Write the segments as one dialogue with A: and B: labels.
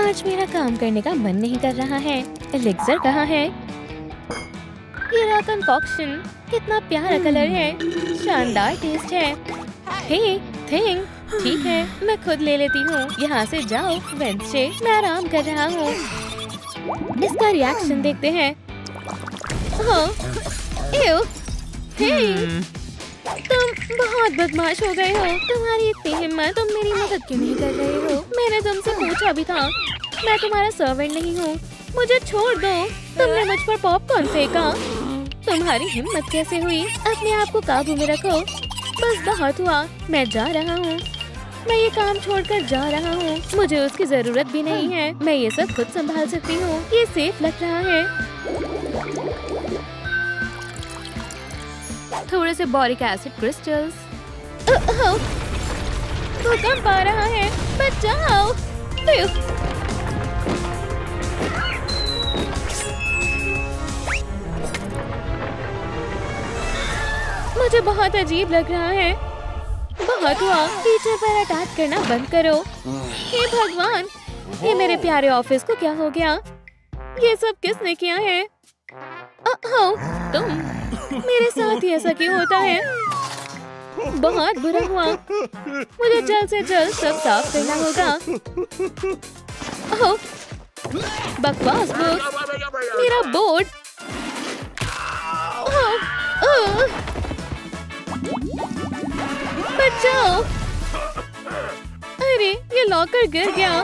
A: आज मेरा काम करने का मन नहीं कर रहा है। एलिक्सर कहाँ है? ये रहा कंकॉक्शन। कितना प्यारा कलर है, शानदार टेस्ट है। हे थिंग, ठीक है मैं खुद ले लेती हूँ। यहाँ से जाओ वेंसडे, मैं आराम कर रहा हूँ। इसका रिएक्शन देखते हैं। एव, थिंग, तुम बहुत बदमाश हो गए हो। तुम्हारी इतनी हिम्मत, तुम मेरी मदद क्यों नहीं कर रहे हो? मैंने तुमसे पूछा भी था। मैं तुम्हारा सर्वेंट नहीं हूँ, मुझे छोड़ दो। तुमने मुझ पर पॉपकॉर्न फेंका। तुम्हारी हिम्मत कैसे हुई? अपने आप को काबू में रखो। बस बहुत हुआ, मैं जा रहा हूँ। मैं ये काम छोड़कर जा रहा हूँ। मुझे उसकी जरूरत भी नहीं है। मैं ये सब खुद संभाल सकती हूँ। ये सेफ लग रहा है। थोड़े से बोरिक एसिड क्रिस्टल्स। भूकंप आ रहा है, बचाओ। मुझे बहुत अजीब लग रहा है। बहुत हुआ, टीचर पर अटैक करना बंद करो। हे भगवान, ये मेरे प्यारे ऑफिस को क्या हो गया? ये सब किसने किया है? तुम, मेरे साथ ही ऐसा क्यों होता है? बहुत बुरा हुआ। मुझे जल्द से जल्द सब साफ करना होगा। बकवास बुक, मेरा बोर्ड। बचाओ। अरे ये लॉकर गिर गया।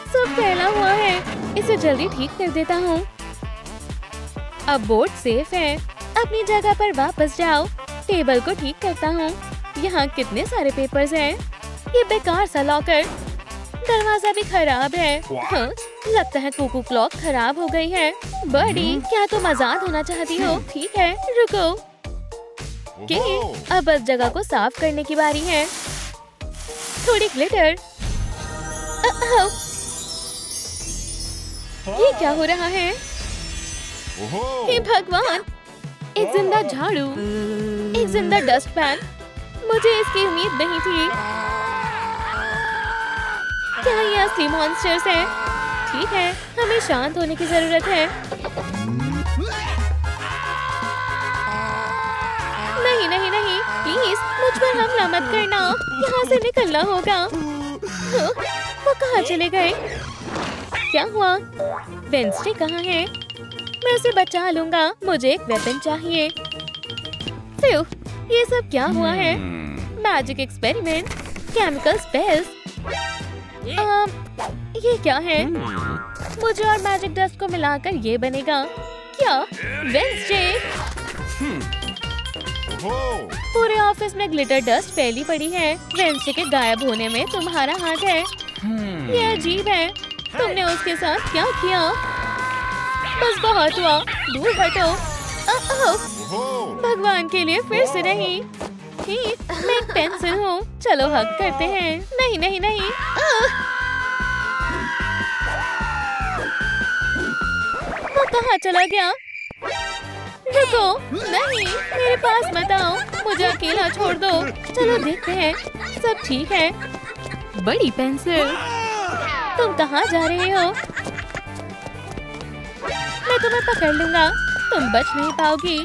A: सब फैला हुआ है, इसे जल्दी ठीक कर देता हूँ। अब बोर्ड सेफ है। अपनी जगह पर वापस जाओ। टेबल को ठीक करता हूँ। यहाँ कितने सारे पेपर्स हैं। ये बेकार सा लॉकर। दरवाजा भी खराब है। हाँ, लगता है कुकू क्लॉक खराब हो गई है। बड़ी, क्या तुम आजाद होना चाहती हो? ठीक है, रुको। अब बस जगह को साफ करने की बारी है। थोड़ी ग्लिटर। ये क्या हो रहा है? हे भगवान, एक जिंदा झाड़ू, एक जिंदा डस्टपैन। मुझे इसकी उम्मीद नहीं थी। क्या ये असली मॉन्स्टर्स हैं? ठीक है, हमें शांत होने की जरूरत है। नहीं नहीं नहीं, प्लीज मुझ पर हमला मत करना। यहाँ से निकलना होगा। वो कहाँ चले गए? क्या हुआ? वेंसडे कहाँ है? मैं उसे बचा लूंगा। मुझे एक वेपन चाहिए। फिर ये सब क्या हुआ है? Magic experiment, chemical spells. ये क्या है? मुझे और मैजिक डस्ट को मिलाकर ये बनेगा क्या? वेंसडे। पूरे ऑफिस में ग्लिटर डस्ट फैली पड़ी है। वेंसडे के गायब होने में तुम्हारा हाथ है। ये अजीब है। तुमने उसके साथ क्या किया? बस बहुत हुआ, दूर हटो। भगवान के लिए फिर से नहीं। मैं एक पेंसिल हूँ। चलो हग करते हैं। नहीं नहीं नहीं। वो कहाँ चला गया? रुको, नहीं, मेरे पास मत आओ। मुझे अकेला छोड़ दो। चलो देखते हैं सब ठीक है। बड़ी पेंसिल, तुम कहाँ जा रहे हो? मैं तुम्हें पकड़ लूंगा। तुम बच नहीं पाओगी।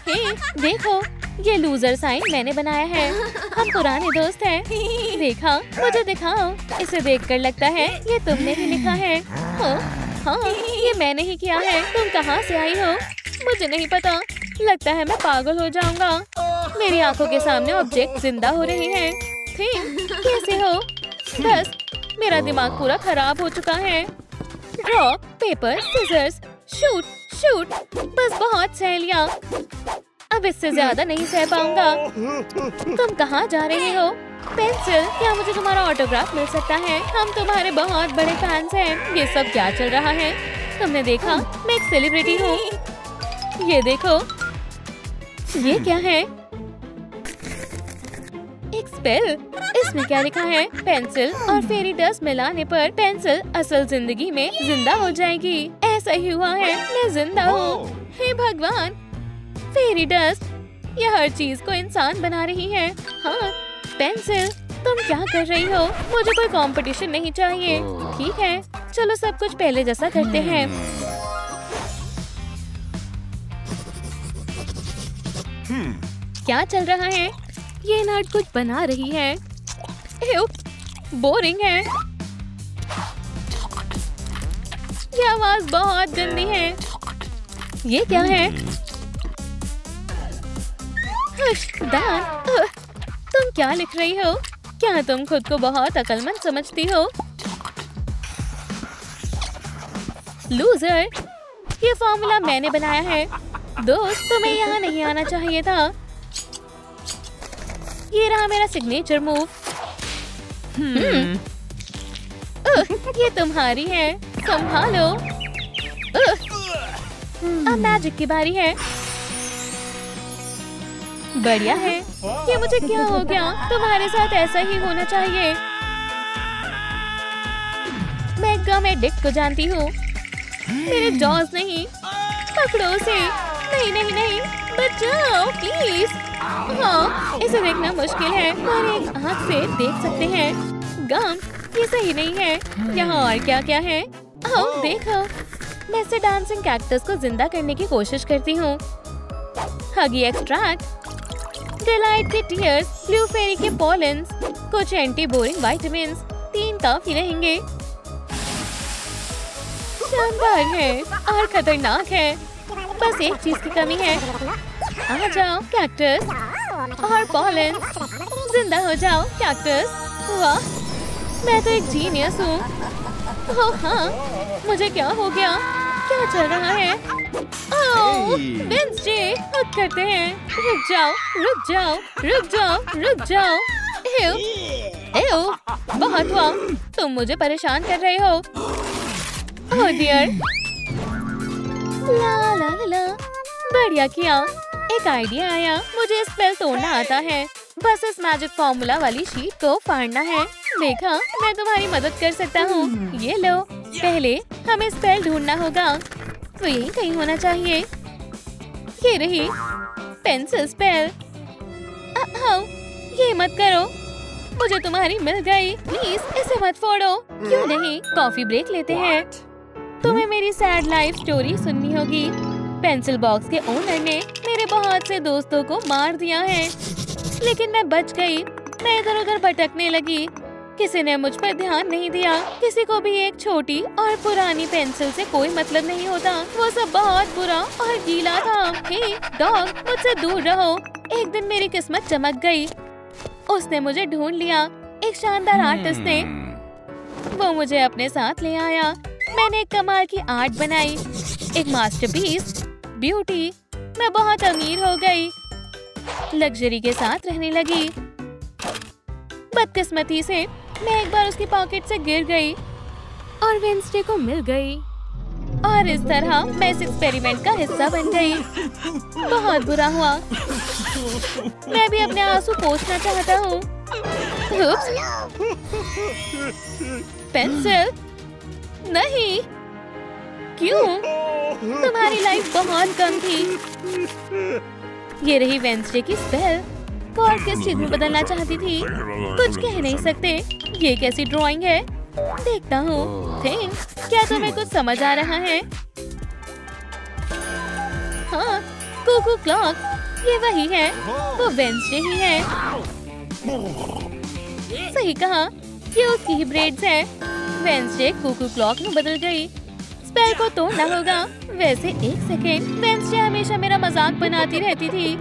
A: हे, देखो, ये लूजर साइन मैंने बनाया है। हम पुराने दोस्त हैं। देखा, मुझे दिखाओ। इसे देखकर लगता है ये तुमने ही लिखा है। हाँ, ये मैंने ही किया है। तुम कहाँ से आई हो? मुझे नहीं पता। लगता है मैं पागल हो जाऊंगा। मेरी आंखों के सामने ऑब्जेक्ट जिंदा हो रहे हैं। कैसे हो? बस, मेरा दिमाग पूरा खराब हो चुका है। Draw, paper, scissors, shoot, shoot. बस बहुत सह लिया। अब इससे ज्यादा नहीं सह पाऊंगा। तुम कहाँ जा रहे हो? पेंसिल, क्या मुझे तुम्हारा ऑटोग्राफ मिल सकता है? हम तुम्हारे बहुत बड़े फैंस हैं। ये सब क्या चल रहा है? तुमने देखा, मैं एक सेलिब्रिटी हूँ। ये देखो, ये क्या है? एक स्पेल। इसमें क्या लिखा है? पेंसिल और फेरी डस्ट मिलाने पर पेंसिल असल जिंदगी में जिंदा हो जाएगी। ऐसा ही हुआ है, मैं जिंदा हूँ। हे भगवान, फेरी डस्ट, यह हर चीज को इंसान बना रही है। हाँ, पेंसिल, तुम क्या कर रही हो? मुझे कोई कंपटीशन नहीं चाहिए। ठीक है, चलो सब कुछ पहले जैसा करते हैं। क्या चल रहा है? ये नट कुछ बना रही है। बोरिंग है। ये आवाज बहुत गंदी है। ये क्या है? दान, तुम क्या लिख रही हो? क्या तुम खुद को बहुत अक्लमंद समझती हो? लूजर, ये फॉर्मूला मैंने बनाया है। दोस्त, तुम्हें यहाँ नहीं आना चाहिए था। ये रहा मेरा सिग्नेचर मूव। ये तुम्हारी है, संभालो। अब मैजिक की बारी है। बढ़िया है। ये मुझे क्या हो गया? तुम्हारे साथ ऐसा ही होना चाहिए। मैं गम एडिक्ट को जानती हूँ। मेरे जॉज नहीं, पकड़ो उसे। नहीं नहीं नहीं, बचाओ प्लीज। हाँ, इसे देखना मुश्किल है पर एक आँख से देख सकते हैं। गम, ये सही नहीं है। यहाँ और क्या क्या है? ओह देखो, मैं इसे डांसिंग कैक्टस को जिंदा करने की कोशिश करती हूँ। हगी एक्सट्रैक्ट, डिलाइट के टीयर्स, ब्लू फेरी के पॉलेंस, कुछ एंटी बोरिंग विटामिन्स। 3 काफी रहेंगे। शानदार है और खतरनाक है। बस एक चीज की कमी है। आ जाओ कैक्टस और पॉलेंस, जिंदा हो जाओ कैक्टस। वाह, मैं तो एक जीनियस हूँ। ओह हाँ, मुझे क्या हो गया? क्या चल रहा है? ओह, वेंसडे, हद करते हैं। रुक जाओ, रुक जाओ, रुक जाओ, रुक जाओ। बहुत हुआ। तुम मुझे परेशान कर रहे हो। ओह डियर। ला ला ला ला, बढ़िया किया। एक आइडिया आया। मुझे स्पेल तोड़ना आता है। बस इस मैजिक फॉर्मूला वाली शीट को फाड़ना है। देखा, मैं तुम्हारी मदद कर सकता हूँ। ये लो। पहले हमें स्पेल ढूंढना होगा। तो यही कहीं होना चाहिए। ये रही पेंसिल स्पेल। ये मत करो, मुझे तुम्हारी मिल गई। प्लीज इसे मत फोड़ो। क्यों नहीं, कॉफी ब्रेक लेते हैं। तुम्हें मेरी सैड लाइफ स्टोरी सुननी होगी। पेंसिल बॉक्स के ओनर ने मेरे बहुत से दोस्तों को मार दिया है, लेकिन मैं बच गई। मैं इधर उधर भटकने लगी। किसी ने मुझ पर ध्यान नहीं दिया। किसी को भी एक छोटी और पुरानी पेंसिल से कोई मतलब नहीं होता। वो सब बहुत बुरा और गीला था। हे डॉग, मुझसे दूर रहो। एक दिन मेरी किस्मत चमक गई। उसने मुझे ढूंढ लिया। एक शानदार आर्टिस्ट ने वो मुझे अपने साथ ले आया। मैंने एक कमाल की आर्ट बनाई, एक मास्टरपीस। ब्यूटी, मैं बहुत अमीर हो गई। लग्जरी के साथ रहने लगी। बदकिस्मती से मैं एक बार उसकी पॉकेट से गिर गई और वेंसडे को मिल गई। और इस तरह मैं इस एक्सपेरिमेंट का हिस्सा बन गई। बहुत बुरा हुआ। मैं भी अपने आंसू पोंछना चाहता हूँ। पेंसिल नहीं। क्यों? तुम्हारी लाइफ बहुत कम थी। ये रही वेंसडे की स्पेल। वो और किस चीज में बदलना चाहती थी? कुछ कह नहीं सकते। ये कैसी ड्राइंग है? देखता हूँ। क्या तुम्हें कुछ समझ आ रहा है? हाँ, कुकू क्लॉक, ये वही है। वो वेंसडे ही है। सही कहा, ये उसकी ही ब्रेड्स है। वेंसडे कुकू क्लॉक में बदल गई। स्पेल को तोड़ना होगा। वैसे एक सेकेंड, वेंसडे हमेशा मेरा मजाक बनाती रहती थी।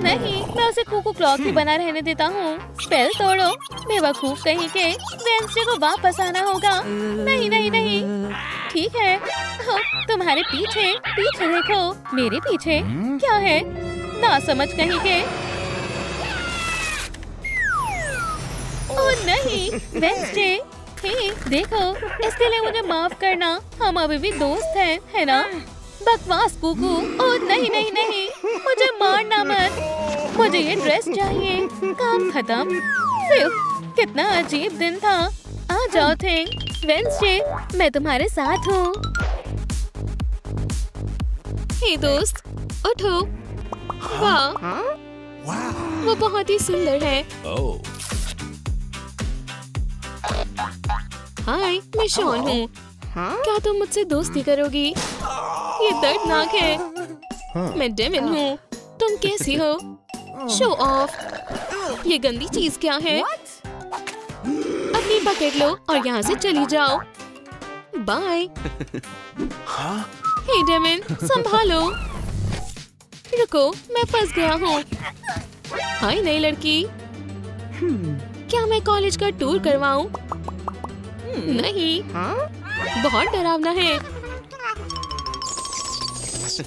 A: नहीं, मैं उसे कुकू क्लॉक ही बना रहने देता हूँ। स्पेल तोड़ो, बेवकूफ कहीं के। वेंसडे को वापस आना होगा। नहीं नहीं नहीं। ठीक है। तुम्हारे पीछे देखो। मेरे पीछे क्या है? ना समझ कहीं के। ओह नहीं, वेंसडे। देखो, इसके लिए मुझे माफ करना। हम अभी भी दोस्त हैं, है ना? बकवास कुकू। ओह नहीं नहीं नहीं, मुझे मारना मत। मुझे ये ड्रेस चाहिए। काम खत्म। कितना अजीब दिन था। आ जाओ थिंग, वेडनेसडे, मैं तुम्हारे साथ हूँ। हे दोस्त, उठो। वाह, वो बहुत ही सुंदर है। हाय, मैं शॉन हूँ। क्या तुम मुझसे दोस्ती करोगी? ये दर्दनाक है। मैं डेविन हूँ। तुम कैसी हो? Show off. ये गंदी चीज क्या है? अपनी पकड़ लो और यहाँ से चली जाओ। बाय। हे डेविन, संभालो। रुको, मैं फंस गया हूँ। हाय नई लड़की, क्या मैं कॉलेज का टूर करवाऊं? नहीं, बहुत डरावना है।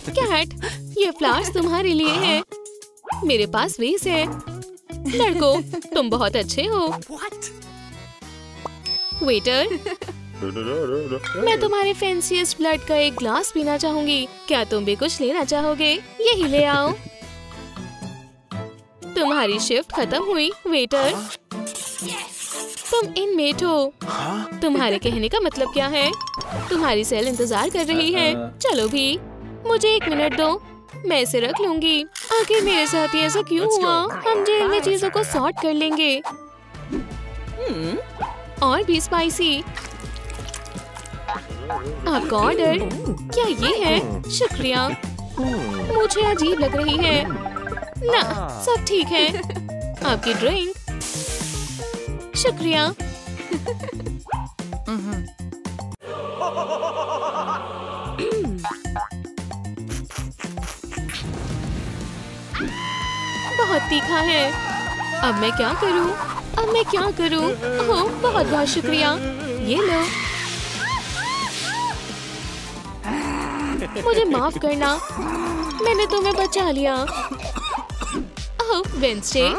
A: कैट, ये फ्लावर्स तुम्हारे लिए हैं। मेरे पास वेस है। लड़कों, तुम बहुत अच्छे हो। वेटर, मैं तुम्हारे फैंसीएस्ट ब्लड का एक ग्लास पीना चाहूंगी। क्या तुम भी कुछ लेना चाहोगे? यही ले आओ। तुम्हारी शिफ्ट खत्म हुई, वेटर। तुम इनमेट हो। तुम्हारे कहने का मतलब क्या है? तुम्हारी सेल इंतजार कर रही है। चलो भी, मुझे 1 मिनट दो, मैं इसे रख लूंगी। आखिर मेरे साथ ही ऐसा क्यों हुआ? हम जेल में चीजों को सॉर्ट कर लेंगे। और भी स्पाइसी। आपका ऑर्डर। क्या ये है? शुक्रिया। मुझे अजीब लग रही है। ना, सब ठीक है। आपकी ड्रिंक। शुक्रिया। बहुत तीखा है। अब मैं क्या करूं? ओह, बहुत बहुत शुक्रिया। ये लो। मुझे माफ करना, मैंने तुम्हें बचा लिया। ओह वेडनेसडे,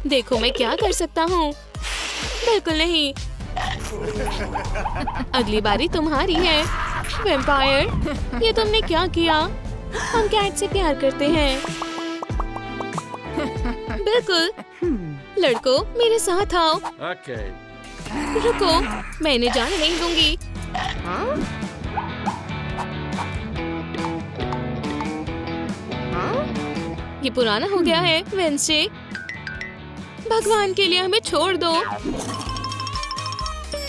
A: देखो मैं क्या कर सकता हूँ। बिल्कुल नहीं। अगली बारी तुम्हारी है। वैम्पायर, ये तुमने क्या किया? हम कैट से प्यार करते हैं। बिल्कुल। लड़कों, मेरे साथ आओ। रुको, मैं इन्हें जाने नहीं दूंगी। ये पुराना हो गया है, वेडनेसडे। भगवान के लिए हमें छोड़ दो।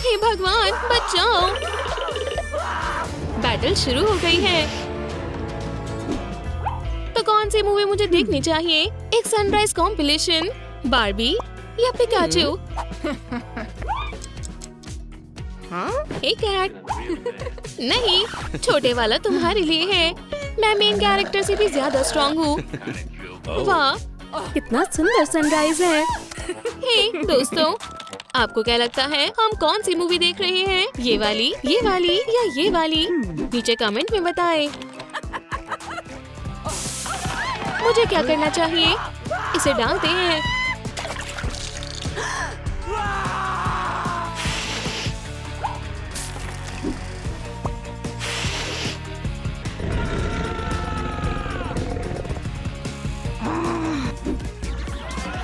A: हे भगवान, बचाओ। बैटल शुरू हो गई है। तो कौन सी मूवी मुझे देखनी चाहिए? एक सनराइज कॉम्पिलेशन, बार्बी या पिकाचू? हे कैट। नहीं, छोटे वाला तुम्हारे लिए है। मैं मेन कैरेक्टर से भी ज्यादा स्ट्रॉन्ग हूँ। वाह, कितना सुंदर सनराइज है। हे दोस्तों, आपको क्या लगता है हम कौन सी मूवी देख रहे हैं? ये वाली या ये वाली? नीचे कमेंट में बताएं। मुझे क्या करना चाहिए? इसे डालते हैं।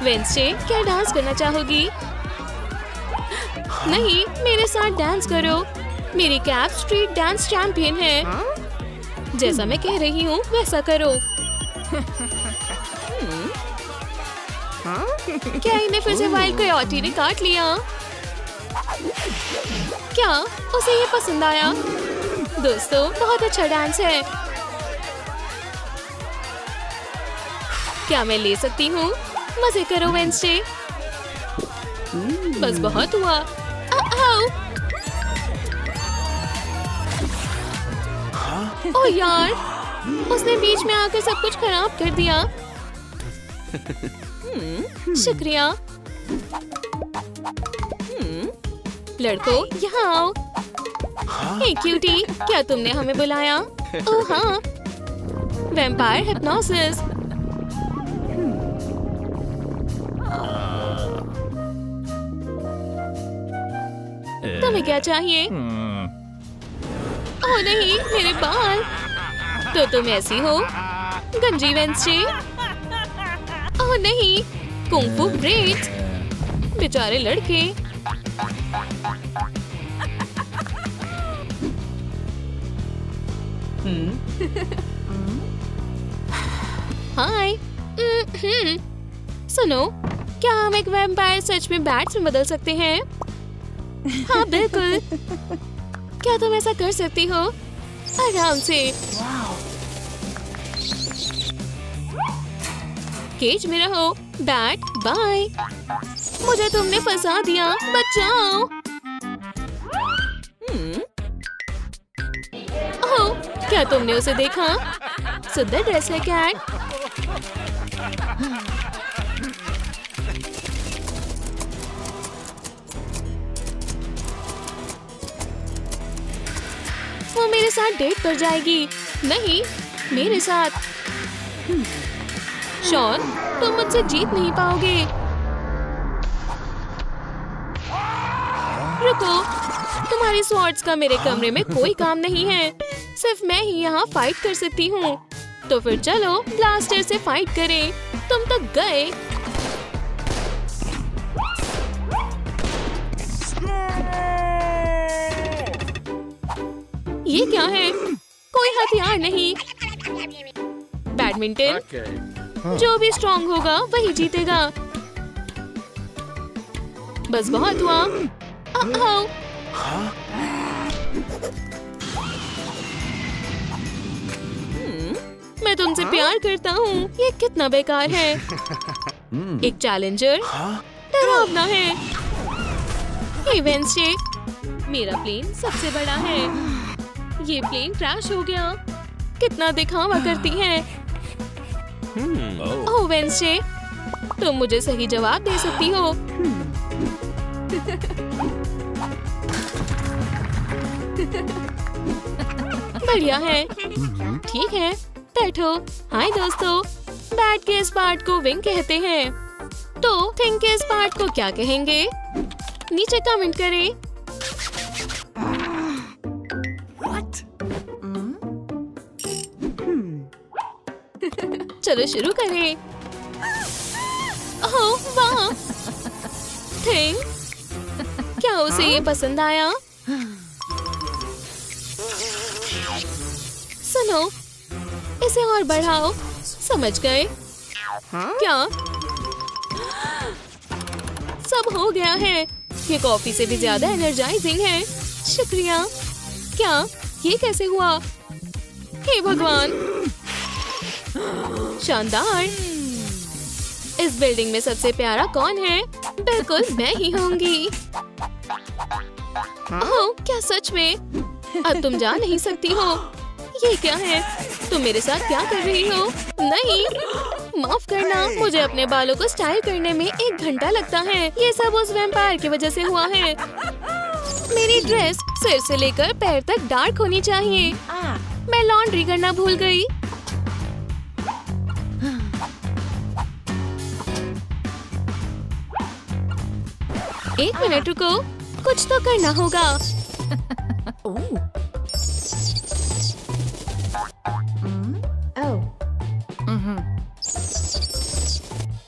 A: वेडनेसडे, क्या डांस करना चाहोगी? नहीं, मेरे साथ डांस करो। मेरी कैप स्ट्रीट डांस चैंपियन है। जैसा मैं कह रही हूँ वैसा करो। क्या इन्हें फिर से वाइल्ड कोयोटी ने काट लिया? क्या उसे ये पसंद आया? दोस्तों, बहुत अच्छा डांस है। क्या मैं ले सकती हूँ? मजे करो वेडनेसडे। बस बहुत हुआ। ओह यार, उसने बीच में आकर सब कुछ खराब कर दिया। शुक्रिया। लड़कों, यहाँ आओ। हे क्यूटी, क्या तुमने हमें बुलाया? ओह हाँ, वैम्पायर हिप्नोसिस। तुम्हें क्या चाहिए? ओह नहीं, मेरे बाल। तो तुम ऐसी हो, गंजी वेडनेसडे। ओह नहीं, कुंग फू ब्रेड्स। बेचारे लड़के। हाय। सुनो, क्या हम एक वैम्पायर सच में बैट्स में बदल सकते हैं? हाँ बिल्कुल। क्या तुम ऐसा कर सकती हो? आराम से। केज में रहो। Bat bye. मुझे तुमने फंसा दिया, बचाओ। ओह, क्या तुमने उसे देखा? सुंदर ड्रेस है कैट। वो मेरे साथ डेट पर जाएगी। नहीं, मेरे साथ। शॉन, तुम मुझसे जीत नहीं पाओगे। रुको, तुम्हारी स्वॉर्ड्स का मेरे कमरे में कोई काम नहीं है। सिर्फ मैं ही यहाँ फाइट कर सकती हूँ। तो फिर चलो ब्लास्टर से फाइट करें। तुम तो गए। ये क्या है? कोई हथियार नहीं। बैडमिंटन। जो भी स्ट्रॉन्ग होगा वही जीतेगा। बस बहुत हुआ। मैं तुमसे प्यार करता हूँ। ये कितना बेकार है। एक चैलेंजर डरावना है। हे वेंसडे, मेरा प्लेन सबसे बड़ा है। ये प्लेन क्रैश हो गया। कितना दिखावा करती है। ओह वेंसडे, तुम मुझे सही जवाब दे सकती हो। बढ़िया है। ठीक है, बैठो। हाय दोस्तों, बैट के इस पार्ट को विंग कहते हैं। तो थिंक के इस पार्ट को क्या कहेंगे? नीचे कमेंट करें। चलो शुरू करें। ओह वाह, थिंक, क्या उसे ये पसंद आया? सुनो, इसे और बढ़ाओ। समझ गए? क्या सब हो गया है? ये कॉफी से भी ज्यादा एनर्जाइजिंग है। शुक्रिया। क्या ये कैसे हुआ? हे भगवान, शानदार। इस बिल्डिंग में सबसे प्यारा कौन है? बिल्कुल मैं ही होंगी। ओह, क्या सच में? अब तुम जा नहीं सकती हो। ये क्या है? तुम मेरे साथ क्या कर रही हो? नहीं, माफ करना, मुझे अपने बालों को स्टाइल करने में 1 घंटा लगता है। ये सब उस वैम्पायर की वजह से हुआ है। मेरी ड्रेस सिर से लेकर पैर तक डार्क होनी चाहिए। मैं लॉन्ड्री करना भूल गई। एक मिनट रुको, कुछ तो करना होगा।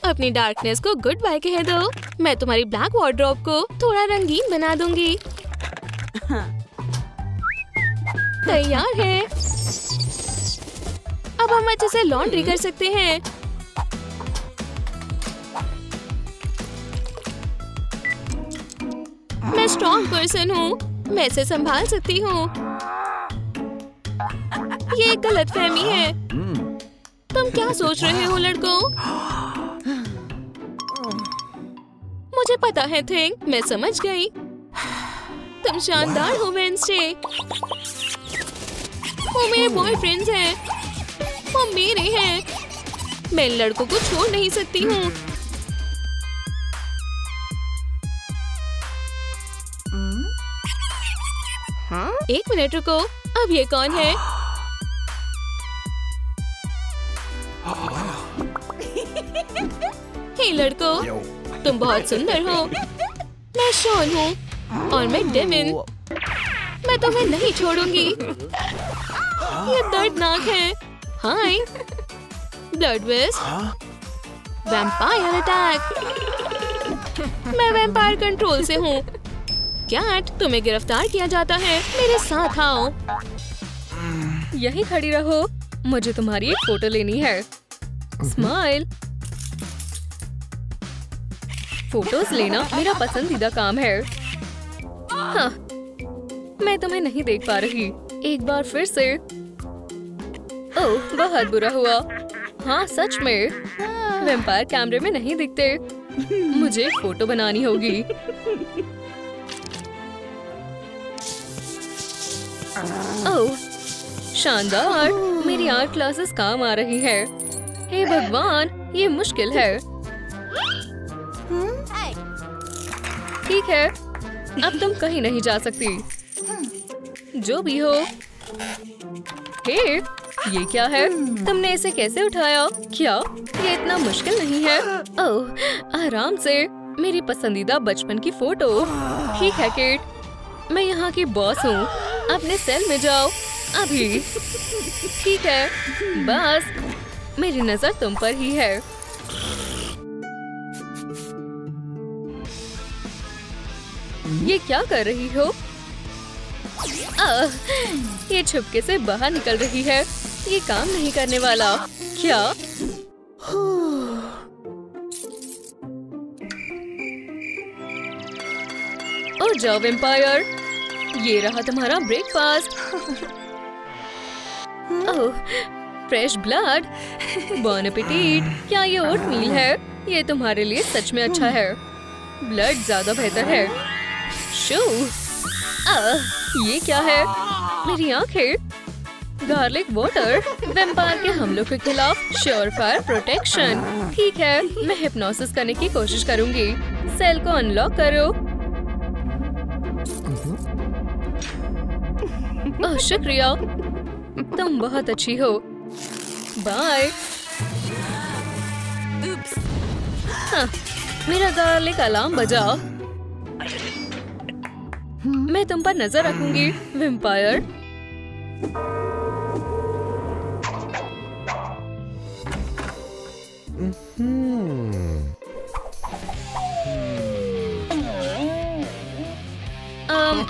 A: अपनी डार्कनेस को गुड बाय कह दो। मैं तुम्हारी ब्लैक वार्डरोब को थोड़ा रंगीन बना दूंगी। तैयार है। अब हम अच्छे से लॉन्ड्री कर सकते हैं। मैं स्ट्रॉन्ग पर्सन हूँ। मैं इसे संभाल सकती हूँ। ये एक गलतफहमी है। तुम क्या सोच रहे हो लड़कों? मुझे पता है थिंक, मैं समझ गई। तुम शानदार हो वेंसडे। वो मेरे बॉयफ्रेंड्स हैं। वो मेरे हैं। मैं इन लड़कों को छोड़ नहीं सकती हूँ। एक मिनट रुको, अब ये कौन है? हे लड़कों, तुम बहुत सुंदर हो। मैं शॉन हूँ और मैं डेविन। मैं तुम्हें नहीं छोड़ूंगी। ये दर्दनाक है। हाय, ब्लड वेस्ट, वैम्पायर अटैक। मैं वैम्पायर कंट्रोल से हूँ। कैट, तुम्हें गिरफ्तार किया जाता है। मेरे साथ आओ। यहीं खड़ी रहो, मुझे तुम्हारी एक फोटो लेनी है। स्माइल। फोटोज लेना मेरा पसंदीदा काम है। हाँ, मैं तुम्हें नहीं देख पा रही। एक बार फिर से। ओह, बहुत बुरा हुआ। हाँ, सच में वैम्पायर कैमरे में नहीं दिखते। मुझे एक फोटो बनानी होगी। ओह, शानदार। मेरी आर्ट क्लासेस काम आ रही है। हे भगवान, ये मुश्किल है। ठीक है, अब तुम कहीं नहीं जा सकती। जो भी हो। हे, ये क्या है? तुमने इसे कैसे उठाया? क्या ये इतना मुश्किल नहीं है? ओह, आराम से। मेरी पसंदीदा बचपन की फोटो। ठीक है केट, मैं यहाँ की बॉस हूँ। अपने सेल में जाओ अभी। ठीक है, बस मेरी नजर तुम पर ही है। ये क्या कर रही हो? ये छुपके से बाहर निकल रही है। ये काम नहीं करने वाला। क्या? ओ जाओ वैम्पायर, ये रहा तुम्हारा ब्रेकफास्ट। ओह, फ्रेश ब्लड। बॉन एपेटिट। क्या ये ओटमील है? ये तुम्हारे लिए सच में अच्छा है। ब्लड ज्यादा बेहतर है। शू, ये क्या है? मेरी आंखें। Garlic water. वैम्पायर के हमलों के खिलाफ श्योरफायर प्रोटेक्शन। ठीक है, मैं हिप्नोसिस करने की कोशिश करूंगी। सेल को अनलॉक करो। ओह, शुक्रिया, तुम बहुत अच्छी हो। बाय। हाँ, मेरा गार्लिक अलार्म बजा। मैं तुम पर नजर रखूंगी वैम्पायर।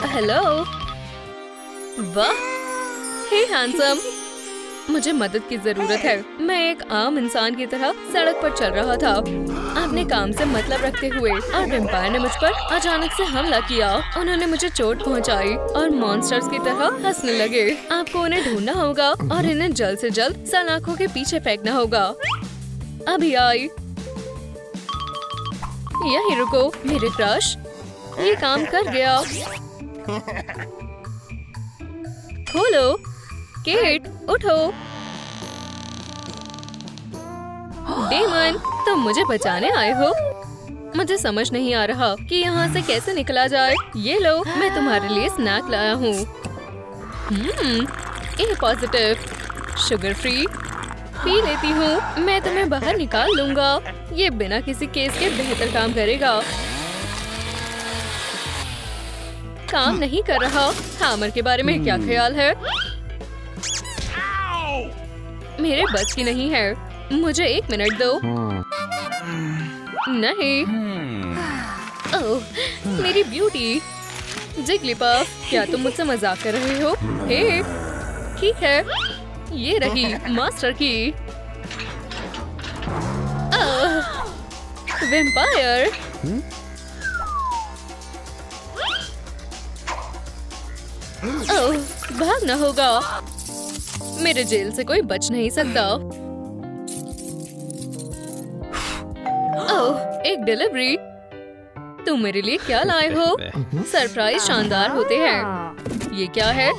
A: हेलो। वाह, हे हैंडसम, मुझे मदद की जरूरत है। मैं एक आम इंसान की तरह सड़क पर चल रहा था, अपने काम से मतलब रखते हुए, और वैम्पायर ने मुझ पर अचानक से हमला किया। उन्होंने मुझे चोट पहुंचाई और मॉन्स्टर्स की तरह हंसने लगे। आपको उन्हें ढूंढना होगा और इन्हें जल्द से जल्द सलाखों के पीछे फेंकना होगा। अभी आई। यहीं रुको मेरे क्रश। ये काम कर गया। खोलो। केट, उठो। डेमन, तुम मुझे बचाने आए हो? मुझे समझ नहीं आ रहा कि यहाँ से कैसे निकला जाए। ये लो, मैं तुम्हारे लिए स्नैक लाया हूँ। ए पॉजिटिव, शुगर फ्री। पी लेती हूँ। मैं तुम्हें बाहर निकाल लूंगा। ये बिना किसी केस के बेहतर काम करेगा। काम नहीं कर रहा। हैमर के बारे में क्या ख्याल है? मेरे बस की नहीं है। मुझे 1 मिनट दो। नहीं। ओह, मेरी ब्यूटी। जिग्लीपफ, क्या तुम मुझसे मजाक कर रहे हो? हे, ठीक है, ये रही मास्टर की। वैम्पायर। ओह, भागना होगा। मेरे जेल से कोई बच नहीं सकता। ओह, एक डिलीवरी। तुम मेरे लिए क्या लाए हो? सरप्राइज शानदार होते हैं। ये क्या है?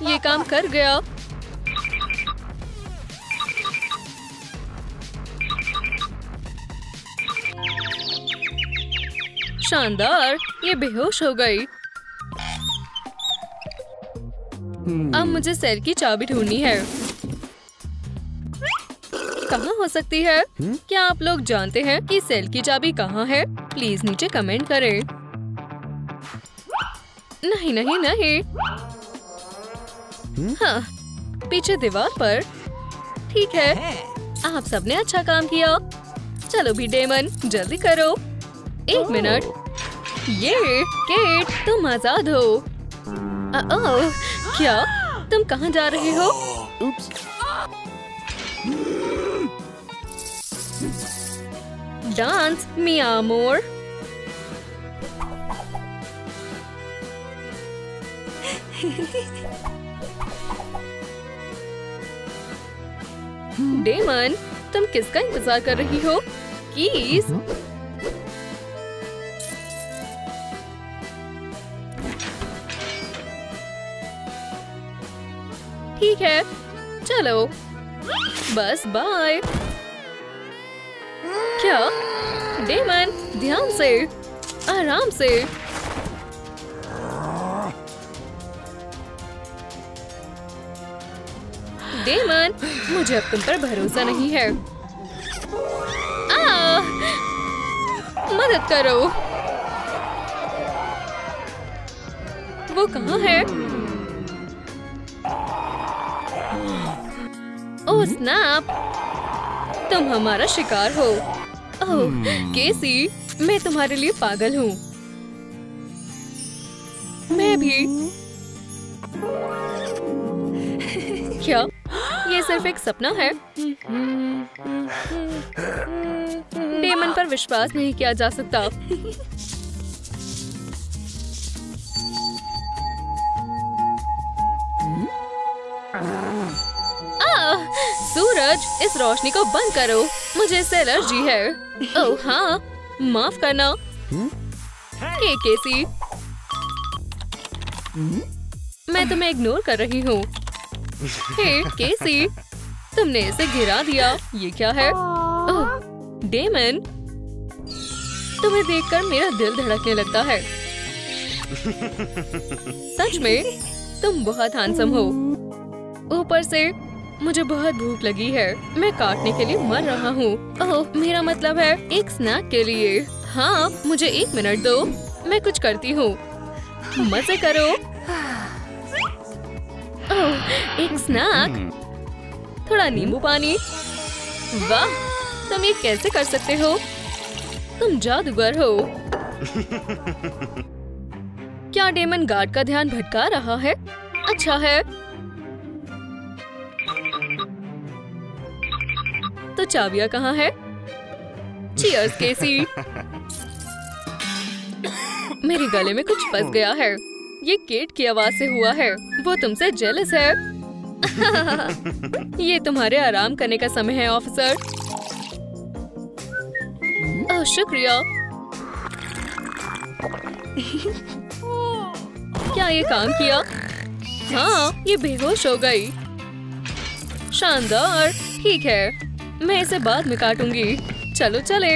A: ये काम कर गया। शानदार, ये बेहोश हो गई। अब मुझे सेल की चाबी ढूंढनी है। कहाँ हो सकती है? क्या आप लोग जानते हैं कि सेल की चाबी कहाँ है? प्लीज नीचे कमेंट करें। नहीं नहीं नहीं। हाँ, पीछे दीवार पर। ठीक है, आप सबने अच्छा काम किया। चलो भी डेमन, जल्दी करो। 1 मिनट। ये केट, तुम आजाद हो। ओह, क्या तुम कहाँ जा रही हो? डांस मी आमोर। डेमन, तुम किसका इंतजार कर रही हो? कीज? ठीक है, चलो बस बाय। क्या? डेमन, ध्यान से, आराम से। डेमन, मुझे अब तुम पर भरोसा नहीं है। मदद करो। वो कहाँ है? ओह स्नैप, तुम हमारा शिकार हो। ओह केसी, मैं तुम्हारे लिए पागल हूँ। मैं भी। क्या ये सिर्फ एक सपना है? डेमन पर विश्वास नहीं किया जा सकता। सूरज, इस रोशनी को बंद करो, मुझे इससे एलर्जी है। ओह हाँ, माफ करना। केसी, मैं तुम्हें इग्नोर कर रही हूँ। हे केसी, तुमने इसे गिरा दिया। ये क्या है? ओह डेमन, तुम्हें देखकर मेरा दिल धड़कने लगता है। सच में तुम बहुत हैंडसम हो। ऊपर से मुझे बहुत भूख लगी है। मैं काटने के लिए मर रहा हूँ। ओह मेरा मतलब है एक स्नैक के लिए। हाँ, मुझे 1 मिनट दो, मैं कुछ करती हूँ। मजे करो। ओह एक स्नैक, थोड़ा नींबू पानी। वाह, तुम ये कैसे कर सकते हो? तुम जादूगर हो। क्या डेमन गार्ड का ध्यान भटका रहा है? अच्छा है। तो चाबियां कहाँ है? चीयर्स केसी। मेरे गले में कुछ फंस गया है। ये केट की आवाज से हुआ है। वो तुमसे जेलस है। ये तुम्हारे आराम करने का समय है ऑफिसर। ओह शुक्रिया। क्या ये काम किया? हाँ, ये बेहोश हो गई। शानदार। ठीक है, मैं इसे बाद में काटूंगी। चलो चले।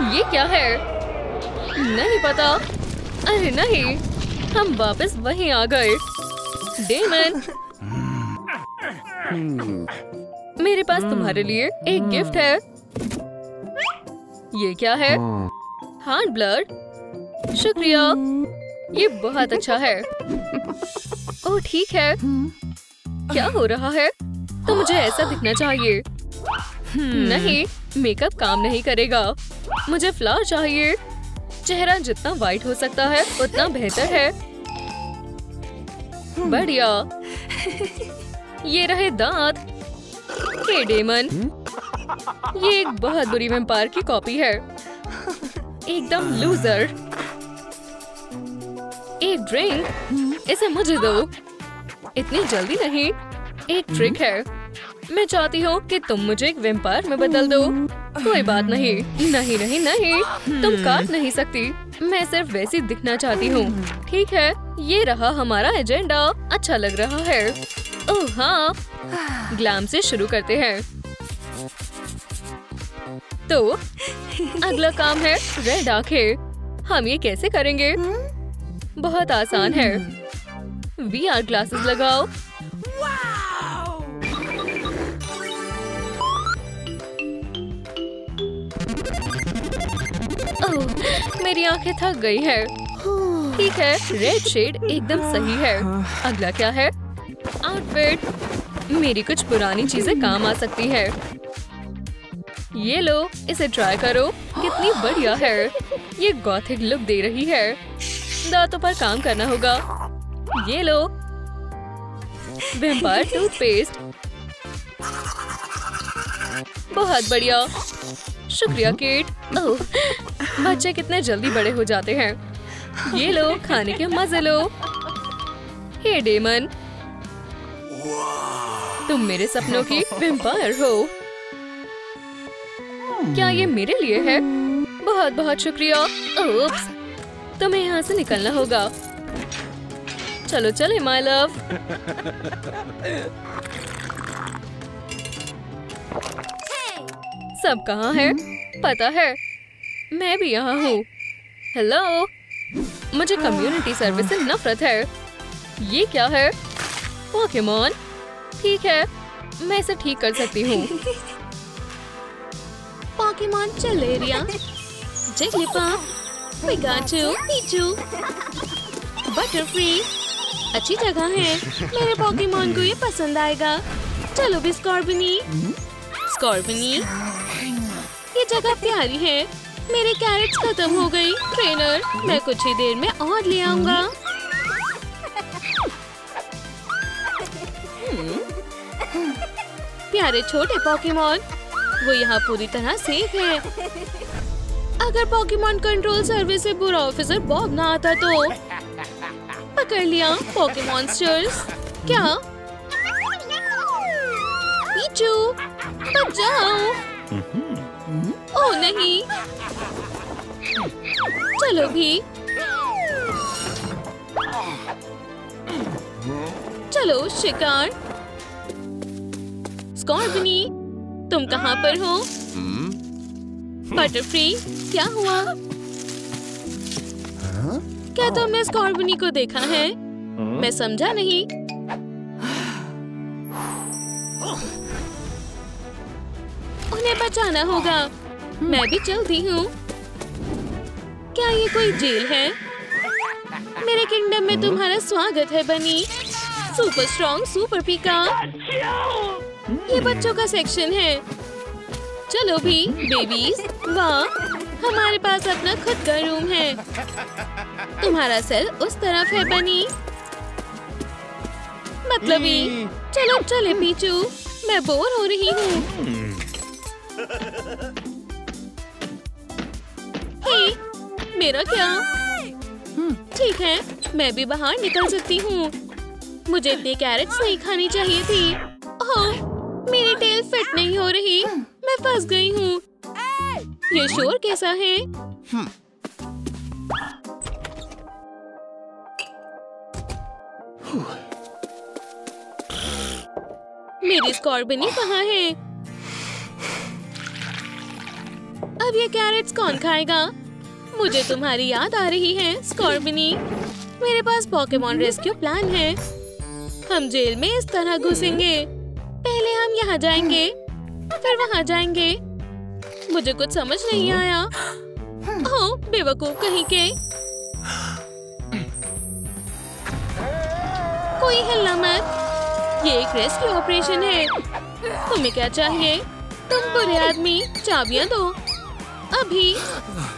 A: ये क्या है? नहीं पता। अरे नहीं, हम वापस वहीं आ गए। डेमन, मेरे पास तुम्हारे लिए एक गिफ्ट है। ये क्या है? Heart blood. शुक्रिया, ये बहुत अच्छा है। ओह ठीक है। क्या हो रहा है? तो मुझे ऐसा दिखना चाहिए। नहीं, मेकअप काम नहीं करेगा। मुझे फ्लावर चाहिए। चेहरा जितना वाइट हो सकता है उतना बेहतर है। बढ़िया। ये रहे दांत। हे डेमन, ये एक बहुत बुरी वैम्पायर की कॉपी है। एकदम लूजर। एक ड्रिंक, इसे मुझे दो। इतनी जल्दी नहीं। एक ट्रिक है। मैं चाहती हूँ कि तुम मुझे एक वैम्पायर में बदल दो। कोई बात नहीं। नहीं नहीं नहीं, तुम काट नहीं सकती। मैं सिर्फ वैसी दिखना चाहती हूँ। ठीक है, ये रहा हमारा एजेंडा। अच्छा लग रहा है। ओह हाँ, ग्लैम से शुरू करते हैं। तो अगला काम है रेड आंखें। हम ये कैसे करेंगे? बहुत आसान है। VR ग्लासेस लगाओ। ओह, मेरी आंखें थक गई है। ठीक है, रेड शेड एकदम सही है। अगला क्या है? आउटफिट। मेरी कुछ पुरानी चीजें काम आ सकती है। ये लो, इसे ट्राई करो। कितनी बढ़िया है। ये गॉथिक लुक दे रही है। दांतों पर काम करना होगा। ये लो, वैम्पायर टूथपेस्ट। बहुत बढ़िया। शुक्रिया केट। ओह, बच्चे कितने जल्दी बड़े हो जाते हैं। ये लो, खाने के मजे लो। हे डेमन, तुम मेरे सपनों की वैम्पायर हो। क्या ये मेरे लिए है? बहुत बहुत शुक्रिया। ओप्स, तुम्हें यहाँ से निकलना होगा। चलो चले माय लव। सब कहाँ है? पता है, मैं भी यहाँ हूँ। हेलो, मुझे कम्युनिटी सर्विस से नफरत है। ये क्या है? पोकेमॉन। ठीक है, मैं इसे ठीक कर सकती हूँ। पोकेमॉन चलेरिया, जिग्लीपॉप, पिकाचू, पीचू, बटरफ्री। अच्छी जगह है। मेरे पोकेमॉन को ये पसंद आएगा। चलो भी स्कॉर्बनी। स्कॉर्बनी, ये जगह प्यारी है। मेरे कैरेट्स खत्म हो गई। ट्रेनर, मैं कुछ ही देर में और ले आऊंगा। प्यारे छोटे पोकेमॉन, वो यहाँ पूरी तरह सेफ है। अगर पोकेमॉन कंट्रोल सर्विस से बुरा ऑफिसर बॉब ना आता तो। पकड़ लिया पोकेमॉन्स्टर्स। क्या? पीचू, बच जाओ। ओह नहीं। चलो भी। चलो शिकार। स्कॉर्बनी, तुम कहाँ पर हो? बटरफ्री, क्या हुआ? क्या तुमने स्कॉर्बनी को देखा है? मैं समझा नहीं। उन्हें बचाना होगा। मैं भी चलती हूँ। क्या ये कोई जेल है? मेरे किंगडम में तुम्हारा स्वागत है बनी। सुपर स्ट्रॉन्ग सुपर पीका। ये बच्चों का सेक्शन है। चलो भी बेबीज। वाह, हमारे पास अपना खुद का रूम है। तुम्हारा सेल उस तरफ है बनी। मतलबी। चलो चले पीचू, मैं बोर हो रही हूँ। हे, मेरा क्या? ठीक है, मैं भी बाहर निकल सकती हूँ। मुझे इतने कैरेट्स नहीं खानी चाहिए थी। ओह, मेरी टेल फिट नहीं हो रही। मैं फंस गई हूँ। ये शोर कैसा है? मेरी स्कॉर्बनी कहाँ है? अब ये कैरेट्स कौन खाएगा? मुझे तुम्हारी याद आ रही है स्कॉर्बनी। मेरे पास पोकेमॉन रेस्क्यू प्लान है। हम जेल में इस तरह घुसेंगे। पहले हम यहाँ जाएंगे, फिर वहाँ जाएंगे। मुझे कुछ समझ नहीं आया। ओह, बेवकूफ कहीं के। कोई हिलना मत। ये एक रेस्क्यू ऑपरेशन है। तुम्हें क्या चाहिए? तुम बुरे आदमी, चाबियां दो अभी।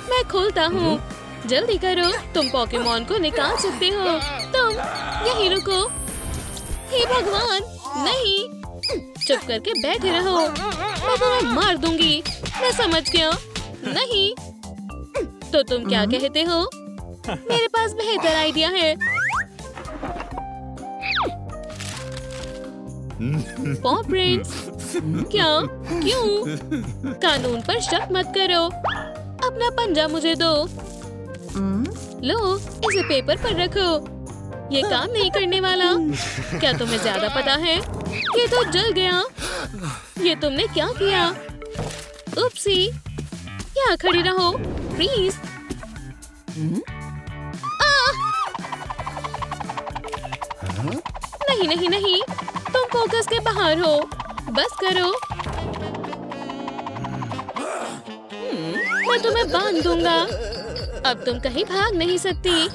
A: मैं खोलता हूँ। जल्दी करो, तुम पोकेमॉन को निकाल सकते हो। तुम यहीं रुको। हे भगवान, नहीं। चुप करके बैठे रहो। मैं तुम्हें मार दूंगी। मैं समझ गया। नहीं तो तुम क्या कहते हो? मेरे पास बेहतर आइडिया है। पॉ प्रिंट्स। क्या? क्यों? कानून पर शक मत करो। अपना पंजा मुझे दो। लो, इसे पेपर पर रखो। ये काम नहीं करने वाला। क्या तुम्हें ज्यादा पता है? ये तो जल गया। ये तुमने क्या किया? उपसी, यहाँ खड़ी रहो प्लीज। नहीं नहीं नहीं, तुम फोकस के बाहर हो। बस करो। मैं तुम्हें बांध दूंगा। अब तुम कहीं भाग नहीं सकती।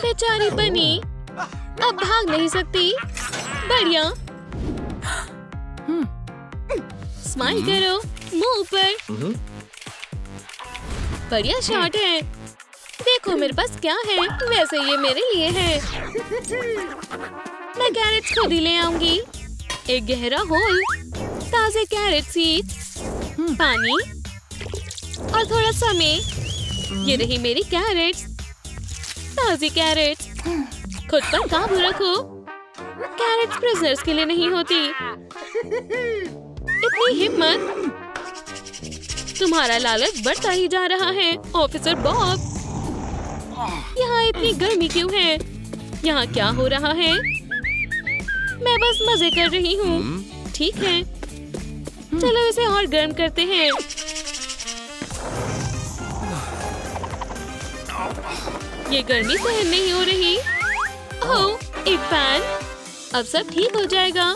A: बेचारी बनी, अब भाग नहीं सकती। बढ़िया। स्माइल करो। मुंह पर। बढ़िया शॉट है। देखो मेरे पास क्या है। वैसे ये मेरे लिए है। मैं कैरेट्स खुद ही ले आऊंगी। एक गहरा होल, ताजे कैरेट सीड्स, पानी और थोड़ा समय। ये रही मेरी कैरेट्स, ताजी कैरेट्स। खुद पर काबू रखो। कैरेट्स प्रिजनर्स के लिए नहीं होती। इतनी हिम्मत। तुम्हारा लालच बढ़ता ही जा रहा है ऑफिसर बॉब। यहाँ इतनी गर्मी क्यों है? यहाँ क्या हो रहा है? मैं बस मजे कर रही हूँ। ठीक है, चलो इसे और गर्म करते हैं। ये गर्मी सहन नहीं हो रही। ओह, एक फैन। अब सब ठीक हो जाएगा।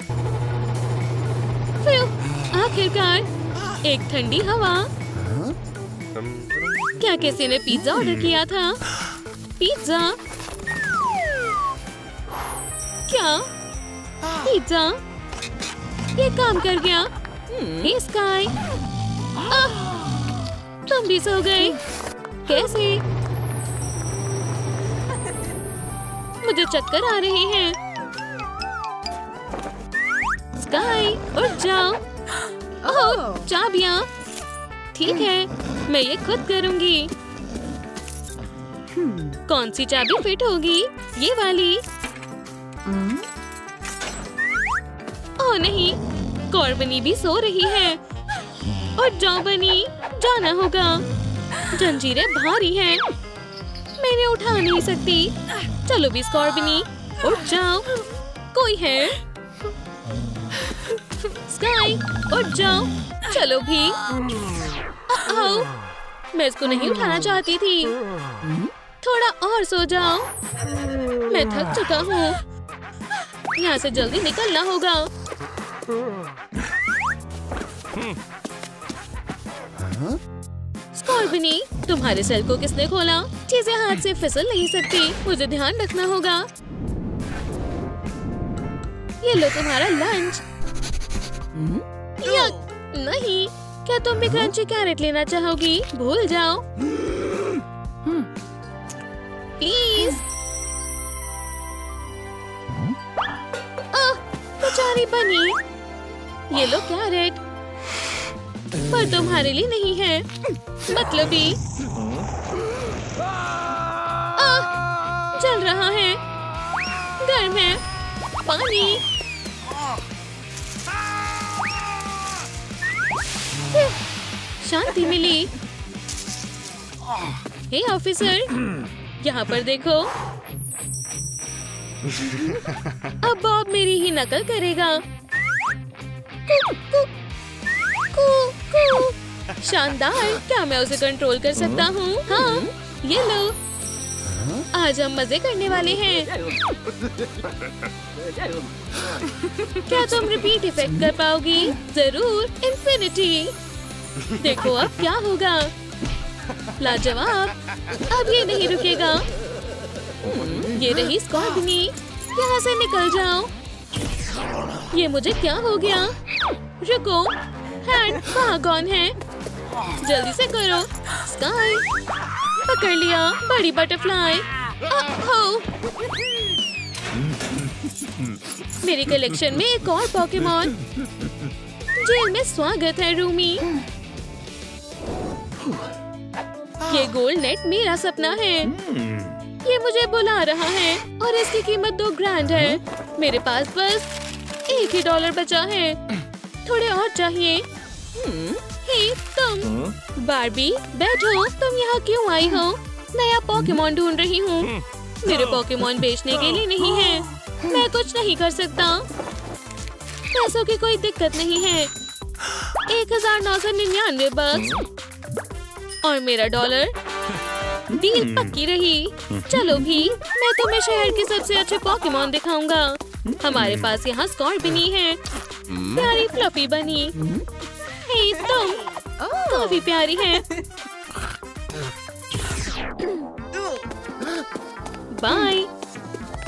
A: आखिरकार एक ठंडी हवा। क्या किसी ने पिज्जा ऑर्डर किया था? पिज्जा? क्या पिज्जा? ये काम कर गया। हे स्काई, तुम भी सो गए? कैसे? मुझे चक्कर आ रहे हैं। स्काई, उठ जाओ। ओह, चाबियां। ठीक है, मैं ये खुद करूंगी। कौन सी चाबी फिट होगी? ये वाली। ओह नहीं, कॉर्बनी भी सो रही है। और जाओ बनी, जाना होगा। जंजीरें भारी हैं। मैंने उठा नहीं सकती। चलो भी कॉर्बनी, उठ जाओ। कोई है? स्काई, उठ जाओ। चलो भी। मैं इसको नहीं उठाना चाहती थी। थोड़ा और सो जाओ। मैं थक चुका हूँ। यहाँ से जल्दी निकलना होगा। स्कॉर्बनी, तुम्हारे सेल को किसने खोला? चीजें हाथ से फिसल नहीं सकती। मुझे ध्यान रखना होगा। ये लो तुम्हारा लंच। नहीं, क्या तुम भी क्रंची कैरेट लेना चाहोगी? भूल जाओ प्लीज। बेचारी बनी। ये लो कैरेट, पर तुम्हारे लिए नहीं है। मतलबी। जल रहा है, गर्म है। पानी। शांति मिली। हे ऑफिसर, यहाँ पर देखो। अब बॉब मेरी ही नकल करेगा। शानदार। क्या मैं उसे कंट्रोल कर सकता हूँ? हाँ, ये लो। आज हम मजे करने वाले हैं। क्या तुम रिपीट इफेक्ट कर पाओगी? जरूर। इन्फिनिटी। देखो अब क्या होगा। लाजवाब। अब ये नहीं रुकेगा। ये रही स्कॉर्बनी। यहाँ से निकल जाओ। ये मुझे क्या हो गया? रुको, हैंड वहाँ कौन है? जल्दी से करो। स्काई, पकड़ लिया। बड़ी बटरफ्लाई। मेरी कलेक्शन में एक और पोकेमॉन। जेल में स्वागत है रूमी। ये गोल्ड नेट मेरा सपना है। ये मुझे बुला रहा है और इसकी कीमत $2 grand है। मेरे पास बस $1 बचा है। थोड़े और चाहिए। हे तुम। बार्बी, बैठो। तुम यहाँ क्यों आई हो? नया पोकेमॉन ढूंढ रही हूँ। मेरे पोकेमॉन बेचने के लिए नहीं है। मैं कुछ नहीं कर सकता। पैसों की कोई दिक्कत नहीं है। 1999 बक्स और मेरा $1। डील पक्की रही। चलो भी, मैं तुम्हें शहर के सबसे अच्छे पोकेमॉन दिखाऊंगा। हमारे पास यहाँ स्कॉर्बनी है, प्यारी फ्लफी बनी। हे तुम, काफी प्यारी है। बाय।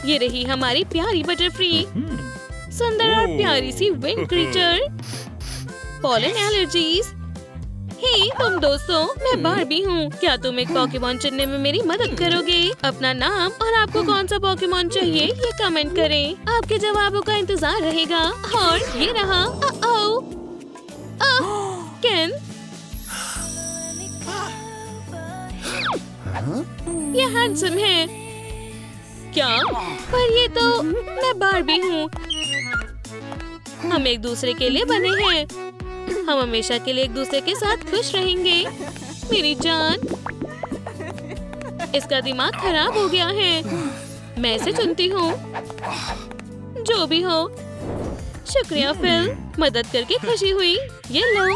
A: ये रही हमारी प्यारी बटरफ्री। सुंदर और प्यारी सी विंग क्रीचर। पॉलन एलर्जीज, हे तुम दोस्तों, मैं बार्बी हूँ। क्या तुम एक पोकेमॉन चुनने में मेरी मदद करोगे? अपना नाम और आपको कौन सा पोकेमॉन चाहिए ये कमेंट करें। आपके जवाबों का इंतजार रहेगा। और ये रहा। केन, ये हैंडसम है क्या? पर ये तो मैं बार्बी हूँ। हम एक दूसरे के लिए बने हैं। हम हमेशा के लिए एक दूसरे के साथ खुश रहेंगे। मेरी जान, इसका दिमाग खराब हो गया है। मैं इसे चुनती हूँ। जो भी हो, शुक्रिया फिल, मदद करके खुशी हुई। ये लो,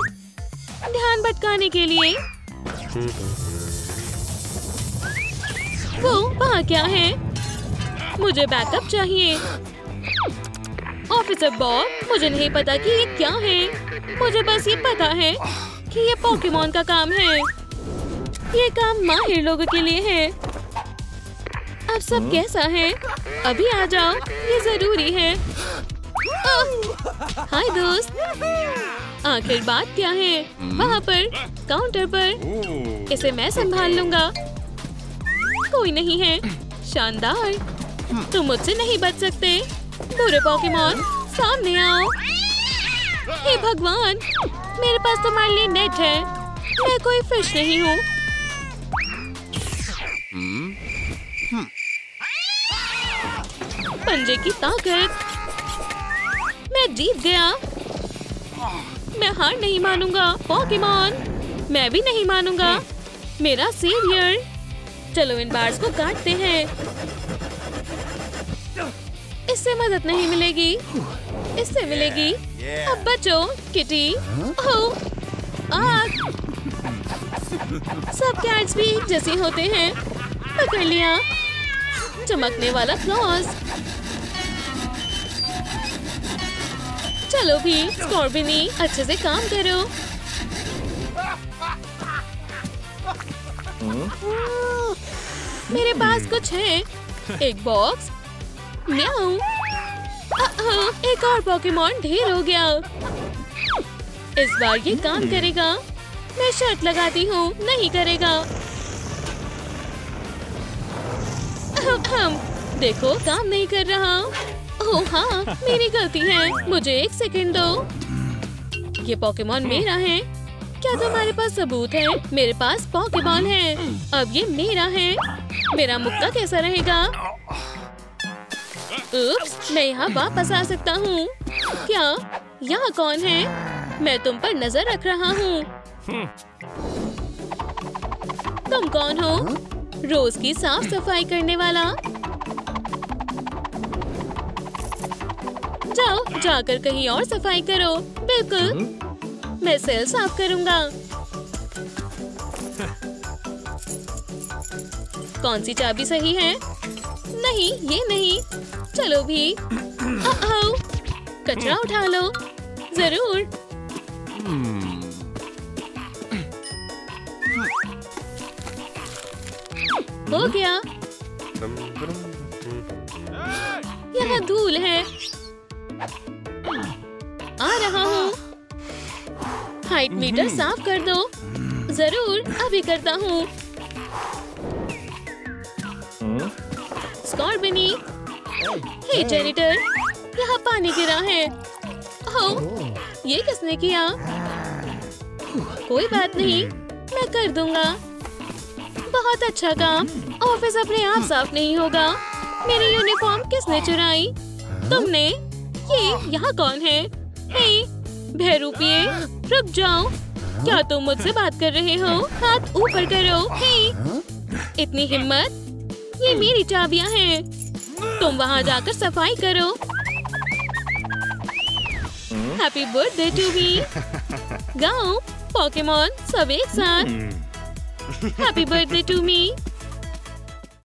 A: ध्यान भटकाने के लिए। वो वहाँ क्या है? मुझे बैकअप चाहिए। ऑफिसर बॉब, मुझे नहीं पता कि ये क्या है। मुझे बस ये पता है कि ये पोकेमॉन का काम है। ये काम माहिर लोगों के लिए है। अब सब कैसा है? अभी आ जाओ, ये जरूरी है। हाय दोस्त, आखिर बात क्या है? वहाँ पर काउंटर पर। इसे मैं संभाल लूंगा। कोई नहीं है। शानदार, तुम मुझसे नहीं बच सकते। बुरे पोकेमॉन, सामने आओ। हे भगवान, मेरे पास तुम्हारे लिए नेट है। मैं कोई फिश नहीं हूँ। पंजे की ताकत। मैं जीत गया। मैं हार नहीं मानूंगा पोकेमॉन। मैं भी नहीं मानूंगा। मेरा सेवियर। चलो इन बार्स को काटते हैं। इससे मदद नहीं मिलेगी। इससे मिलेगी। अब बचो किटी। ओह, आग। सब कैट्स भी एक जैसे होते हैं। पकड़ लिया। चमकने वाला क्लॉज। चलो भी स्कॉर्बिनी, अच्छे से काम करो। मेरे पास कुछ है। एक बॉक्स। म्याऊ। एक और पोकेमॉन ढेर हो गया। इस बार ये काम करेगा। मैं शर्त लगाती हूँ, नहीं करेगा। देखो, काम नहीं कर रहा। ओह हाँ, मेरी गलती है। मुझे एक सेकंड दो। ये पोकेमॉन मेरा है। क्या तुम्हारे पास सबूत है? मेरे पास पोकेमॉन है। अब ये मेरा है। मेरा मुक्का कैसा रहेगा? उप्स, मैं यहाँ वापस आ सकता हूँ। क्या? यहाँ कौन है? मैं तुम पर नजर रख रहा हूँ। तुम कौन हो? रोज की साफ सफाई करने वाला। जाओ, जाकर कहीं और सफाई करो। बिल्कुल, मैं सेल साफ करूँगा। कौन सी चाबी सही है? नहीं, ये नहीं। चलो भी। कचरा उठा लो। जरूर। हो गया। यहाँ धूल है। आ रहा हूँ। हाइट मीटर साफ कर दो। जरूर, अभी करता हूँ। स्कॉर्बिनी। हे जेनिटर, यहाँ पानी गिरा है। ओह, ये किसने किया? कोई बात नहीं, मैं कर दूंगा। बहुत अच्छा काम। ऑफिस अपने आप साफ नहीं होगा। मेरी यूनिफॉर्म किसने चुराई? तुमने? ये यहाँ कौन है? हे, बहरूपिये, रुक जाओ। क्या तुम मुझसे बात कर रहे हो? हाथ ऊपर करो। हे, इतनी हिम्मत? ये मेरी चाबियां हैं। तुम वहाँ जाकर सफाई करो। Happy birthday to me. गाओ पोकेमॉन, सब एक साथ। Happy birthday to me.